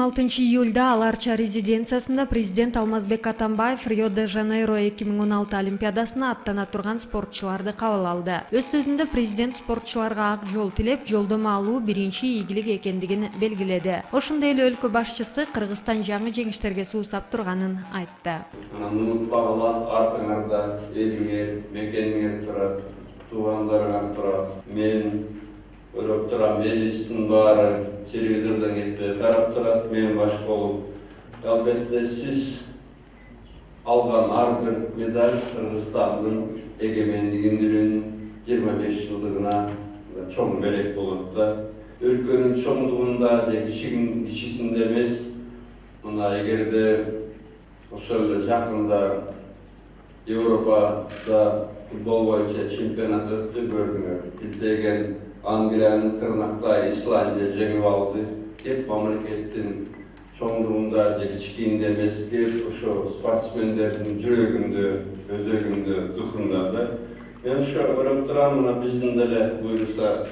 26-июльда Аларча резиденциясында президент Алмазбек Атамбаев Рио-де-Жанейро 2016 Олимпиадасына аттана турган спортчуларды кабыл алды. Өз сөзүндө президент спортчуларга ак жол тилеп, жолдомо алуу биринчи ийгилик экендигин белгиледи. Ошондой эле өлкө башчысы Кыргызстан жаңы жеңиштерге суусап турганын айтты. Унутпагыла артыңарда элиңер, мекениңер турат, туугандарыңар турат. Мен көріп тұрам, елістің бары телевизордан кетпей қарап тұрат, мен баш болып. Әлбетте сіз алған әрбір медаль Қырғызстанның егемендігінің 25 жылдығына чоң белек болады. Өлкөнүн чоңдугунда же кичисинде эмес, мына эгерде ошол жакында Европада футбол боюнча чемпионат өттү, көрдүңөр. Биздеген Англияны тырнакта Исландия жеңип алды. Кеп мамлекеттин чоңдугунда же кичикинде эмес, кеп ошо спортсмендердин жүрөгүндө, өзөгүндө, духунда да. Мен ошо көрүп турам, мына биздин деле буйруса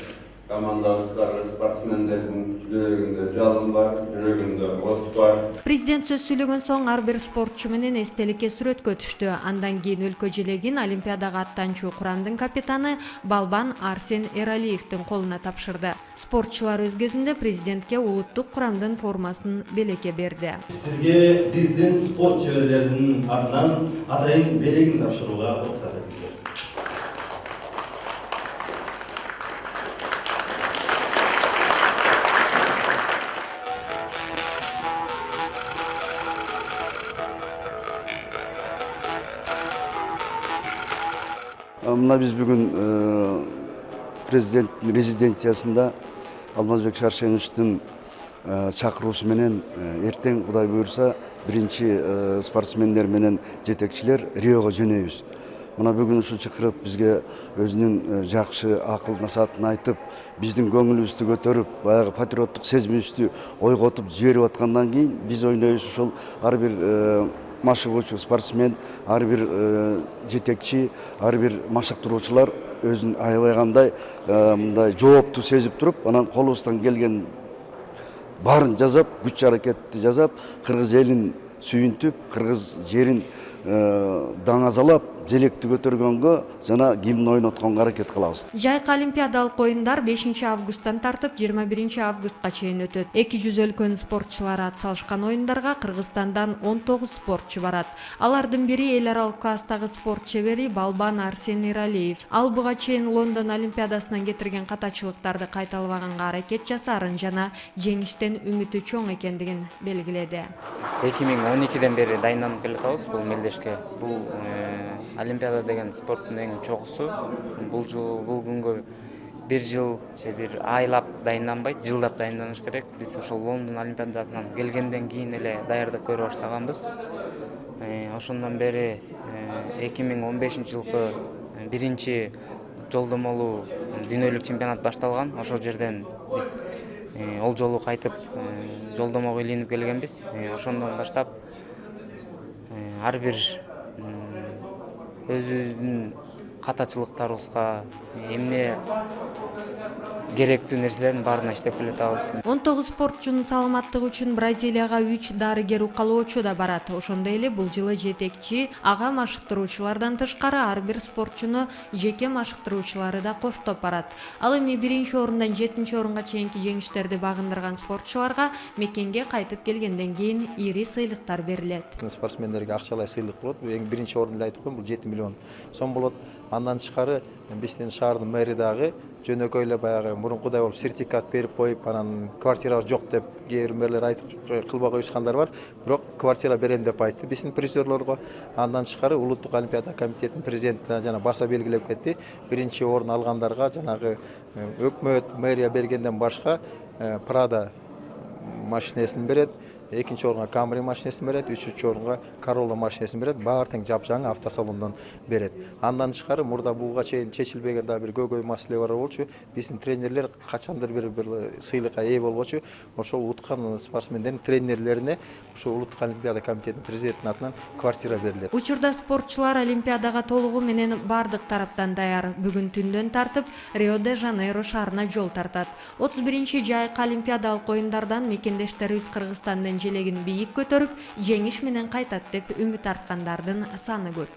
командабыздагы спортсмендердин жүрөгүндө жалын бар, жүрөгүндө от бар. Президент сөз сүйлөгөн соң ар бир спортчу менен эстеликке сүрөткө түштү. Андан кийин өлкө желегин Олимпиадага аттанчу курамдын капитаны Балбан Арсен Эралиевдин колуна тапшырды. Спортчулар өз кезинде президентке улуттук курамдын формасын белекке берди. Сизге биздин спорт чеберлеринин атынан атайын белегин тапшырууга уруксат этиңиздер. Мына биз бүгүн президент резиденциясында Алмазбек Шаршеновичтин чакыруусу менен эртең Кудай буйрса биринчи спортсмендер менен жетекчилер Риого жөнөйбүз. Мына бүгүн ушу чакырып бизге өзүнүн жакшы акыл насаатын айтып, биздин көңүлүбүздү көтөрүп, баягы патриоттук сезимибизди ойготуп жиберип аткандан кийин биз ойнойбуз ушул ар бир машыгуучу спортсмен, ар бир жетекчи, ар бир машыктыруучулар өзүн аябай кандай мындай жоопту сезип туруп, анан колубуздан келген баарын жасап, күч аракетти жасап, кыргыз элин сүйүнтүп, кыргыз жерин даңазалап, желекти көтөргөнгө жана гимн ойнотконго аракет кылабыз. Жайкы олимпиадалык оюндар 5 августтан тартып 21 августка чейин өтөт. 200 өлкөнүн спортчулары атсалышкан оюндарга Кыргызстандан 19 спортчу барат. Алардын бири эл аралык класстагы спорт чебери Балбан Арсен Эралиев. Ал буга чейин Лондон олимпиадасынан кетирген катачылыктарды кайталабаганга аракет жасаарын жана жеңиштен үмүтү чоң экендигин белгиледи. 2012ден бери дайындалып келатабыз бул мелдешке. Бул Олимпиада деген спорттун эң чогусу. Бул күнгө бир жыл же бир айлап дайынданбайт, жылдап дайынданыш керек. Биз ошол Лондон олимпиадасынан келгенден кийин эле даярдык көрө баштаганбыз. Ошондон бери 2015 жылкы биринчи жолдомолуу дүйнөлүк чемпионат башталган. Ошол жерден биз ол жолу кайтып жолдомого илинип келгенбиз. Ошондон баштап ар бир өзүбүздүн катачылыктарыбызга эмне керектүү нерселердин баарына иштеп келатабыз. 19 спортчунун саламаттыгы үчүн Бразилияга 3 дарыгер укалоочу да барат. Ошондой эле бул жылы жетекчи ага машыктыруучулардан тышкары ар бир спортчуну жеке машыктыруучулары да коштоп барат. Ал эми 1-орундан 7-орунга чейинки жеңиштерди багындырган спортчуларга мекенге кайтып келгенден кийин ири сыйлыктар берилет. Спортсмендерге акчалай сыйлык болот. Эң биринчи орунда айтып коем, бул 7 миллион сом болот. Андан тышкары биздин шаардын мэри дагы жөнөкөй эле баягы мурункудай болуп сертификат берип коюп, анан квартира жок деп кээ бир мэрлер айтып кылбай коюшкандар бар. Бирок квартира берем деп айтты биздин призерлорго. Андан тышкары улуттук олимпиада комитетинин президенти жана баса белгилеп кетти. Биринчи орун алгандарга жанагы өкмөт мэрия бергенден башка Прада машинесин берет. экинчи орунга Camry машинесин берет, үчүнчү орунга Corolla машинесин берет. Баары тең жапжаңы автосалондон берет. Андан тышкары мурда буга чейин чечилбеген да бир көйгөй маселе бар болчу. Биздин тренерлер качандыр бир сыйлыкка ээ болбочу. Ошол уткан спортсмендердин тренерлерине ошо улуттук олимпиада комитетинин президентинин атынан квартира берилет. Учурда спортчулар Олимпиадага толугу менен бардык тараптан даяр. Бүгүн түндөн тартып Рио-де-Жанейро шаарына жол тартат. 31 жайкы Олимпиадалык оюндардан мекендештерибиз Кыргызстандын желегин бийик көтөрүп, жеңиш менен кайтат деп үмүт арткандардын саны көп.